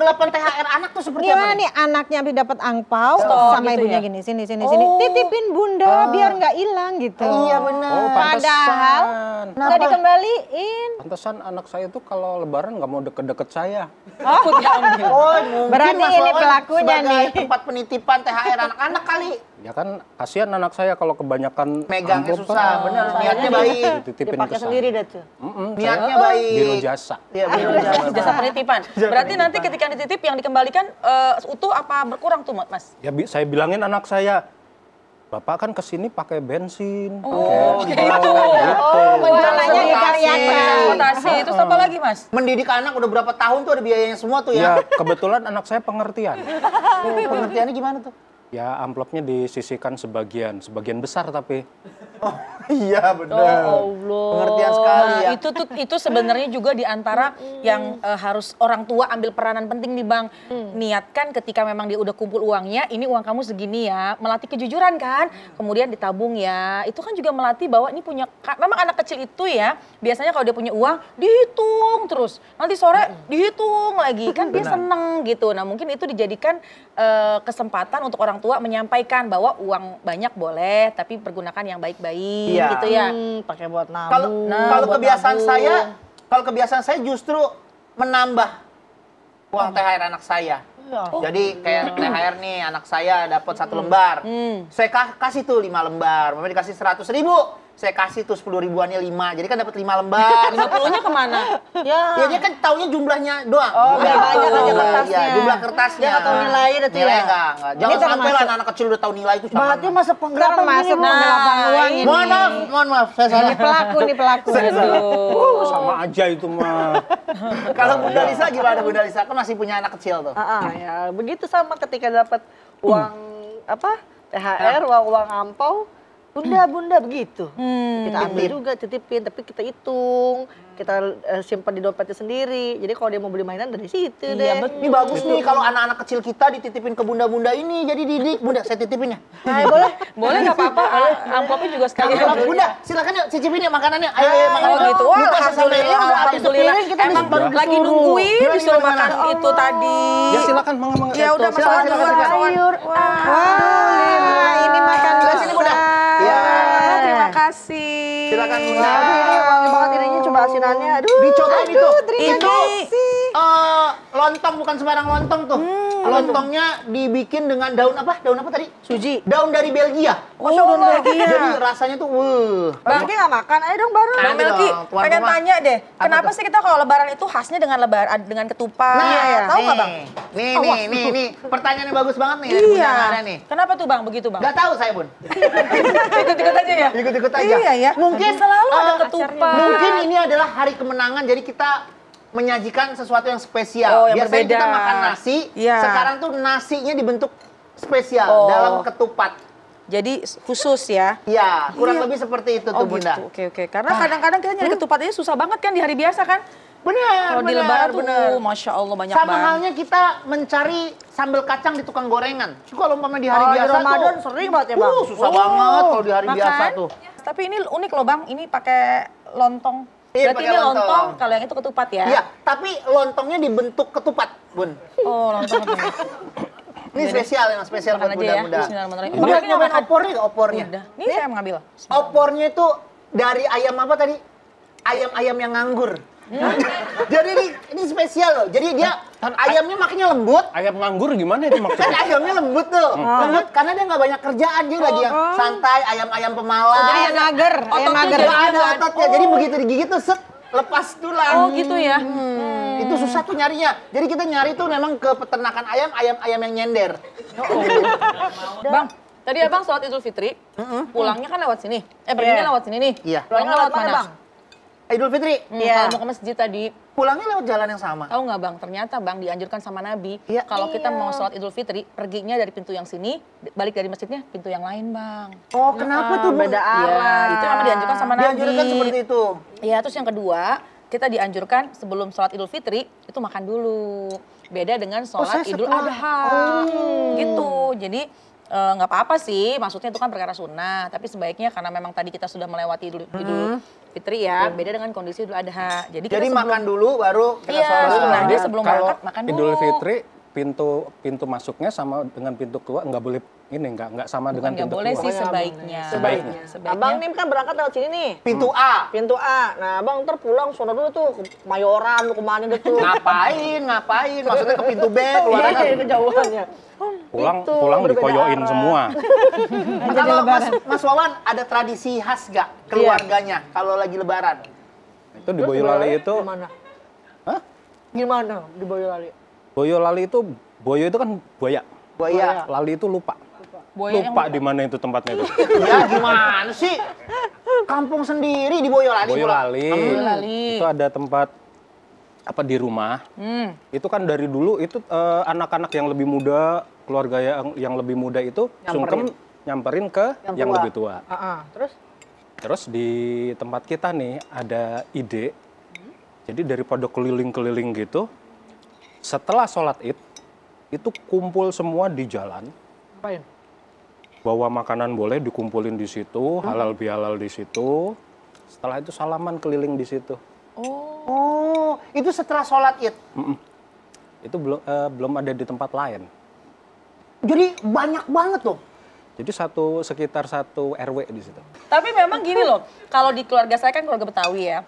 balapan THR anak tuh seperti Gimana apa nih anaknya habis dapat angpau sama gitu ibunya ya? gini sini titipin bunda biar nggak hilang gitu. Iya benar. Oh, Padahal nggak dikembaliin. Pantesan anak saya tuh kalau lebaran nggak mau deket-deket saya. Takut diambil. Oh, mungkin Berarti Mas ini Wawan pelakunya sebagai nih. tempat penitipan THR anak-anak kali. Ya kan kasihan anak saya kalau kebanyakan Megangnya amplop susah, kan, bener. Niatnya baik. dititipin Dipakai ke saya. sendiri dah tuh. Niatnya baik. Biro jasa. Iya, biro Jasa penitipan. Berarti nanti ketika dititip yang dikembalikan utuh apa berkurang tuh Mas? Ya saya bilangin anak saya, Bapak kan kesini pakai bensin, Oh, pakai gitu. Bencananya dikaryakan. Transportasi. Terus apa lagi Mas? Mendidik anak udah berapa tahun tuh ada biayanya semua tuh Ya ya. kebetulan anak saya pengertian. Pengertiannya gimana tuh? Ya amplopnya disisihkan sebagian besar tapi. Iya benar. Allah. Pengertian sekali Nah, ya. itu sebenarnya juga di antara yang harus orang tua ambil peranan penting nih Bang. Niatkan ketika memang dia udah kumpul uangnya, ini uang kamu segini ya, melatih kejujuran kan. Kemudian ditabung ya. Itu kan juga melatih bahwa ini punya memang anak kecil itu ya, biasanya kalau dia punya uang dihitung terus. Nanti sore dihitung lagi kan dia seneng gitu. Nah, mungkin itu dijadikan kesempatan untuk orang tua menyampaikan bahwa uang banyak boleh tapi pergunakan yang baik-baik Iya. gitu ya. Pakai buat Kalau nabung. kalau buat kebiasaan nabung. saya justru menambah uang THR anak saya. Jadi kayak THR nih anak saya dapat 1 lembar. Saya kasih tuh 5 lembar. Mama dikasih 100.000. Saya kasih tuh 10 ribuannya 5. Jadi kan dapat 5 lembar. 50-nya kemana? Ya dia kan taunya jumlahnya doang. Oh, biar banyak aja Iya, kertasnya. jumlah kertasnya. Dia nggak tahu nilainya itu ya? Nilai enggak. Jangan Ini sampai lah termasuk- anak-anak kecil udah tahu nilai itu. Berarti masuk penggelapan Termasuk gini, Bu. penggelapan uang ini. Mohon maaf, saya salah. Ini pelaku. Sama aja itu mah. Kalau Bunda Lisa gimana Bunda Lisa? Kan masih punya anak kecil tuh. Ya begitu sama ketika dapat uang apa THR, uang ampau, bunda begitu. Kita ambil juga, titipin, tapi kita hitung, kita simpan di dompetnya sendiri. Jadi kalau dia mau beli mainan dari situ deh. Ini bagus nih kalau anak-anak kecil kita dititipin ke bunda-bunda ini jadi didik. Bunda, saya titipin ya. Boleh. Boleh nggak apa-apa, amplopnya juga sekalian. Bunda, silakan yuk cicipin ya makanannya. Ayo makan. Oh gitu, Ini pas sampai alhamdulillah, udah habis alhamdulillah. sepiring, kita Emang baru lagi disuruh. nungguin Gimana, disuruh gimana? makan itu tadi. Ya silakan mangga. Ya udah Mas Wawan duluan, Mas Wawan. Wah, ini makan Sini Bunda. besar. Ya, Terima kasih. silakan Bunda. Ini wangi banget ininya, coba asinannya. Aduh. Dicobain itu. terima Itu kasih. lontong bukan sembarang lontong tuh. Lontongnya dibikin dengan daun apa? Daun apa tadi? Suji. Daun dari Belgia. Oh, daun Belgia. Jadi rasanya tuh Bang, nggak makan, ayo dong baru. Bang Nanti Melki, dong, tuan pengen rumah. tanya deh, Apa kenapa tuh? sih kita kalau lebaran itu khasnya dengan dengan ketupat? Tahu nggak Bang? Nih. Pertanyaannya bagus banget nih. dari Bunda Nara nih. Kenapa tuh Bang begitu Bang? Gak tahu saya Bun. Ikut-ikut aja ya? Ikut-ikut aja. Iya ya. Mungkin selalu ada ketupat. Mungkin ini adalah hari kemenangan, jadi kita menyajikan sesuatu yang spesial. Oh, yang Biasanya berbeda. kita makan nasi, Iya. sekarang tuh nasinya dibentuk spesial Oh. dalam ketupat. Jadi khusus ya? Ya, kurang Iya. lebih seperti itu Oh tuh Bunda. gitu, oke. Karena kadang-kadang kita nyari ketupat aja susah banget kan di hari biasa kan? Benar, Kalau di lebaran tuh, Masya Allah banyak Sama banget. halnya kita mencari sambal kacang di tukang gorengan. Kalau umpama di hari Di biasa Ramadan tuh, sering banget ya Bang. susah banget kalau di hari biasa Makan. tuh. Tapi ini unik loh Bang, ini pakai lontong. Iya, Berarti pakai ini lontong, lontong. kalau yang itu ketupat ya? Iya, tapi lontongnya dibentuk ketupat, Bun. Oh lontong. Ini spesial, yang spesial Makan buat aja ya. Bunda-Bunda. Bismillahirrahmanirrahim. Bunda Bang, nyobain makan. opornya nggak opornya? Udah. Ini saya mengambil. Opornya itu dari ayam apa tadi? Ayam-ayam yang nganggur. Jadi ini spesial loh. Jadi dia ayamnya makanya lembut. Ayam nganggur gimana itu Kan maksudnya? ayamnya lembut tuh. Lembut karena dia nggak banyak kerjaan. Dia lagi yang santai, ayam-ayam pemalas. Jadi ayam mager, ayam mager. Nggak ada ototnya. Jadi begitu digigit tuh set, lepas tulang. Oh gitu ya? Itu susah tuh nyarinya. Jadi kita nyari tuh memang ke peternakan ayam yang nyender. Bang, tadi abang sholat Idul Fitri, pulangnya kan lewat sini. Perginya lewat sini nih. Iya. Pulangnya lewat mana? Bang? Idul Fitri, Kalau mau ke masjid tadi, pulangnya lewat jalan yang sama. tahu nggak Bang? Ternyata Bang dianjurkan sama Nabi, Iya. kalau kita mau sholat Idul Fitri, perginya dari pintu yang sini, balik dari masjidnya pintu yang lain Bang. Oh, kenapa tuh? Beda Iya, arah. itu memang dianjurkan sama Nabi. Dianjurkan seperti itu. Iya, terus yang kedua, kita dianjurkan sebelum sholat Idul Fitri, itu makan dulu. Beda dengan sholat saya Idul setelah. Adha. Gitu, jadi nggak apa-apa sih, maksudnya itu kan perkara sunnah. Tapi sebaiknya karena memang tadi kita sudah melewati Idul Fitri ya, beda dengan kondisi Idul Adha. Jadi makan dulu baru kita iya, sholat. sunnahnya sebelum Kalau berangkat makan dulu. Idul Fitri pintu masuknya sama dengan pintu keluar nggak boleh nggak sama dengan Nggak pintu boleh keluar. sih sebaiknya. Sebaiknya. Abang nih kan berangkat lewat sini nih. Pintu A. Pintu A. Nah, abang ntar pulang sono dulu tuh ke Mayoran, lu kemana deh tuh. Ngapain? Maksudnya ke pintu B keluar kan. Iya, kejauhannya. Pulang Itu, pulang berbeda dikoyoin arah. semua. Nah, kalau Mas Wawan ada tradisi khas gak keluarganya kalau lagi lebaran? Itu di Boyolali itu. Gimana? Hah? Gimana di Boyolali? Boyolali itu Boyo itu kan buaya. Buaya. Lali itu lupa. Buaya yang Lupa di mana itu tempatnya itu. Ya gimana sih? Kampung sendiri di Boyolali. Boyolali. Boyolali. Itu ada tempat apa di rumah. Itu kan dari dulu itu anak-anak yang lebih muda, keluarga yang lebih muda itu sungkem nyamperin ke yang lebih tua. Terus? Terus di tempat kita nih ada ide. Jadi daripada keliling-keliling gitu, setelah sholat Id itu kumpul semua di jalan. Ngapain? Bawa makanan boleh dikumpulin di situ, halal bihalal di situ. Setelah itu salaman keliling di situ. Oh, itu setelah sholat Id. Itu belum ada di tempat lain. Jadi banyak banget loh. Jadi sekitar satu RW di situ. Tapi memang gini loh, kalau di keluarga saya kan keluarga Betawi ya.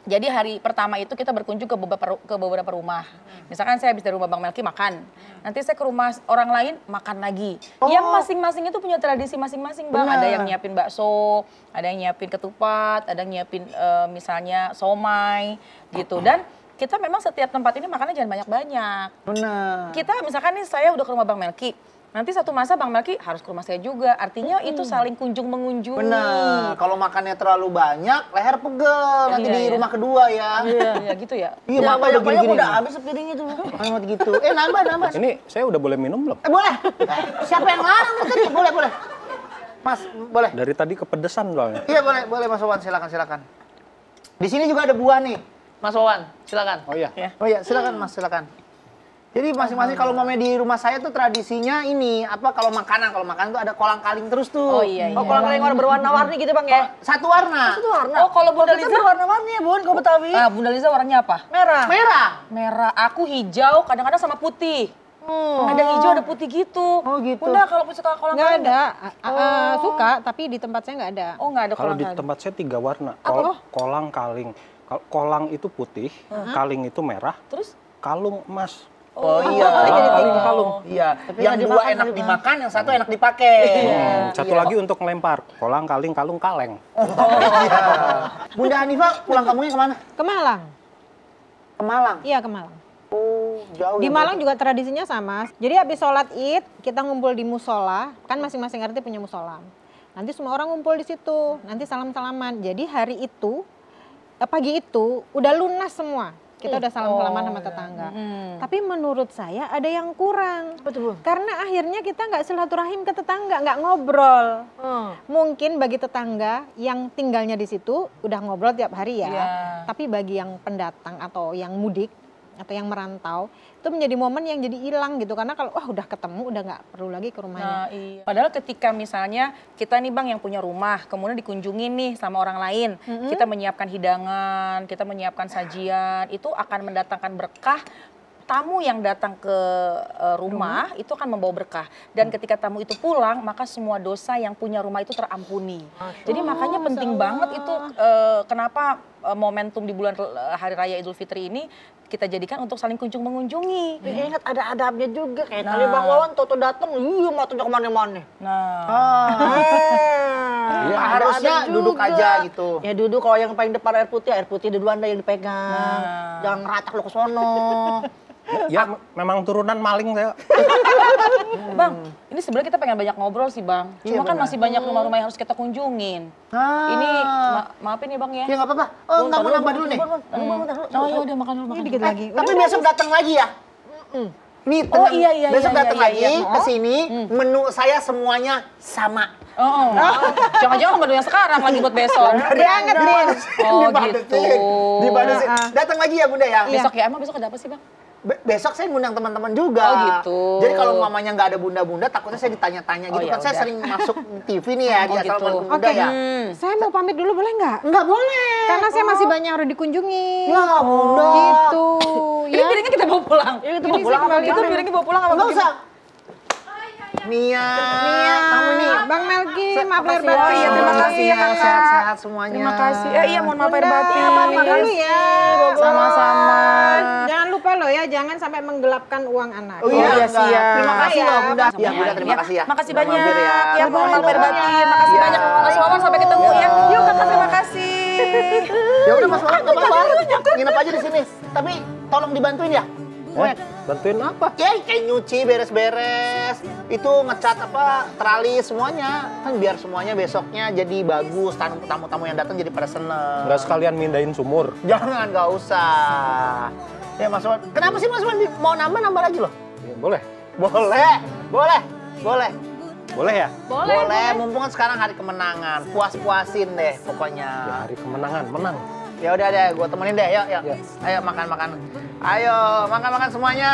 Jadi hari pertama itu kita berkunjung ke beberapa rumah. Misalkan saya habis dari rumah Bang Melki makan. Nanti saya ke rumah orang lain makan lagi. Yang masing-masing itu punya tradisi masing-masing Bang. Ada yang nyiapin bakso, ada yang nyiapin ketupat, ada yang nyiapin misalnya somai gitu. Dan kita memang setiap tempat ini makannya jangan banyak-banyak. Benar. Kita misalkan nih saya udah ke rumah Bang Melki. Nanti satu masa Bang Melki harus ke rumah saya juga. Artinya itu saling kunjung mengunjungi. Benar. Kalau makannya terlalu banyak, leher pegel nanti Iya, di iya. rumah kedua ya. Iya gitu ya. Iya, Ya, makan udah banyak-banyak gini-gini. udah habis sepiring itu. Amat gitu. Nambah. Ini saya udah boleh minum belum? Boleh. Siapa yang larang tadi? Boleh. Mas, boleh. Dari tadi kepedesan soalnya. Iya, boleh Mas Wawan, silakan. Di sini juga ada buah nih. Mas Wawan, silakan. Oh iya. Ya. Oh iya, silakan Mas, silakan. Jadi masing-masing kalau mau di rumah saya tuh tradisinya ini, kalau makanan tuh ada kolang-kaling terus tuh. Oh iya. Oh, kalau yang warna berwarna-warni gitu Bang ya? Satu warna. Itu warna. Oh, kalau Bunda kita Liza? berwarna-warni ya Bun, kalau Betawi. Bunda Liza warnanya apa? Merah. Merah. Merah. Aku hijau, kadang-kadang sama putih. Ada hijau, ada putih gitu. Oh, gitu. Bunda kalau suka kolang Nggak kaling ada. Suka, tapi di tempat saya nggak ada. Oh nggak ada Kalau kolang di kaling. tempat saya 3 warna. Kolang kaling. Kolang itu putih, kaling itu merah, Terus? kalung emas. Oh iya. Kalung. Iya. Yang nggak dua dimakan enak kali, dimakan, yang satu enak dipakai. Satu lagi untuk ngelempar, kolang kaling kalung kaleng. Iya. Bunda Hanifah pulang kampungnya kemana? Ke Malang. Ke Malang. Iya, ke Malang. Oh, jauh. Di ya, Malang juga tradisinya sama. Jadi habis sholat Id, kita ngumpul di musola. Kan masing-masing RT punya musola. Nanti semua orang ngumpul di situ. Nanti salam-salaman. Jadi hari itu, pagi itu udah lunas semua. Kita udah salam-salaman sama tetangga. Tapi menurut saya ada yang kurang. Betul, Bu. Karena akhirnya kita nggak silaturahim ke tetangga, nggak ngobrol. Mungkin bagi tetangga yang tinggalnya di situ udah ngobrol tiap hari ya. Iya. Tapi bagi yang pendatang atau yang mudik atau yang merantau itu menjadi momen yang jadi hilang gitu, karena kalau udah ketemu udah nggak perlu lagi ke rumahnya. Nah, iya. Padahal ketika misalnya kita nih Bang yang punya rumah, kemudian dikunjungin nih sama orang lain, kita menyiapkan hidangan, kita menyiapkan sajian, itu akan mendatangkan berkah. Tamu yang datang ke rumah itu akan membawa berkah. Dan ketika tamu itu pulang, maka semua dosa yang punya rumah itu terampuni. Jadi makanya penting banget itu kenapa momentum di bulan Hari Raya Idul Fitri ini kita jadikan untuk saling kunjung mengunjungi. Ingat ada adabnya juga kayak tadi Bang Wawan toto datang, matanya kemana-mana. Nah, Iya, Ada harusnya adab duduk juga. aja gitu. Ya duduk, kalau yang paling depan air putih duluan deh yang dipegang. Jangan ngeratak lo ke sono. Ya memang turunan maling saya. Bang, ini sebenarnya kita pengen banyak ngobrol sih Bang. Iya, Cuma kan benar. masih banyak rumah-rumah yang harus kita kunjungin. Ini maafin ya Bang ya. Ya nggak apa-apa. Oh, nggak mau nambah dulu nih. Oh ya udah makan dulu makan. Ini dikit lagi. Tapi besok datang lagi ya. Nih, Oh, tenang. iya, Besok iya, datang iya, lagi iya. ke sini, menu saya semuanya sama. Oh, jangan-jangan menu yang sekarang lagi buat besok. Dianget, Din. Oh Dibadesin. gitu. Dibadesin. Datang lagi ya Bunda ya. Besok ya, emang besok ada apa sih Bang? besok saya ngundang teman-teman juga. Oh, gitu. Jadi kalau mamanya nggak ada bunda-bunda, takutnya saya ditanya-tanya Oh, gitu ya kan. Saya udah. sering masuk TV nih ya, di Oh, acara gitu. Malam Muda Oke, ya. saya mau pamit dulu boleh nggak? Nggak boleh. Karena saya masih banyak yang harus dikunjungi. Ya, bunda. Gitu. Ini piringnya kita bawa pulang. Ini kita Ini mau pulang saya apa kembali Itu gimana? piringnya bawa pulang apa Nggak begini? usah. Nia, kamu nih. Bang Melki, maaf lahir Makasih batin. Oh iya, terima kasih ya, Kakak. Sehat-sehat semuanya. Terima kasih. Iya, mohon maaf lahir Bunda, batin. pamit dulu ya. Sama-sama. Jangan lupa loh ya, jangan sampai menggelapkan uang anak. Oh iya, iya, enggak. siap. Terima kasih loh, Bunda. Sama Ya, Bunda, terima Ya, kasih ya. Makasih Udah banyak. mampir Ya, mohon maaf lahir batin. Makasih Ya. banyak. Mas Wawan, sampai ketemu ya. Yuk, Kakak, terima kasih. Ya udah Mas Wawan, nggak apa-apa. Nginep aja di sini. Tapi tolong dibantuin ya. Bantuin apa? Ya, kayak nyuci, beres-beres. Itu ngecat apa, teralis semuanya. Kan biar semuanya besoknya jadi bagus. Tamu-tamu yang datang jadi pada seneng. Nggak sekalian mindahin sumur. Jangan, nggak usah. Ya Mas Wawan, kenapa sih Mas Wawan mau nambah lagi loh? Ya, boleh? Boleh. Boleh ya? Boleh, mumpung kan sekarang hari kemenangan. Puas-puasin deh pokoknya. Ya, hari kemenangan, menang. Ya udah deh, gue temenin deh, yuk. Ya. Ayo makan-makan. Ayo makan-makan semuanya.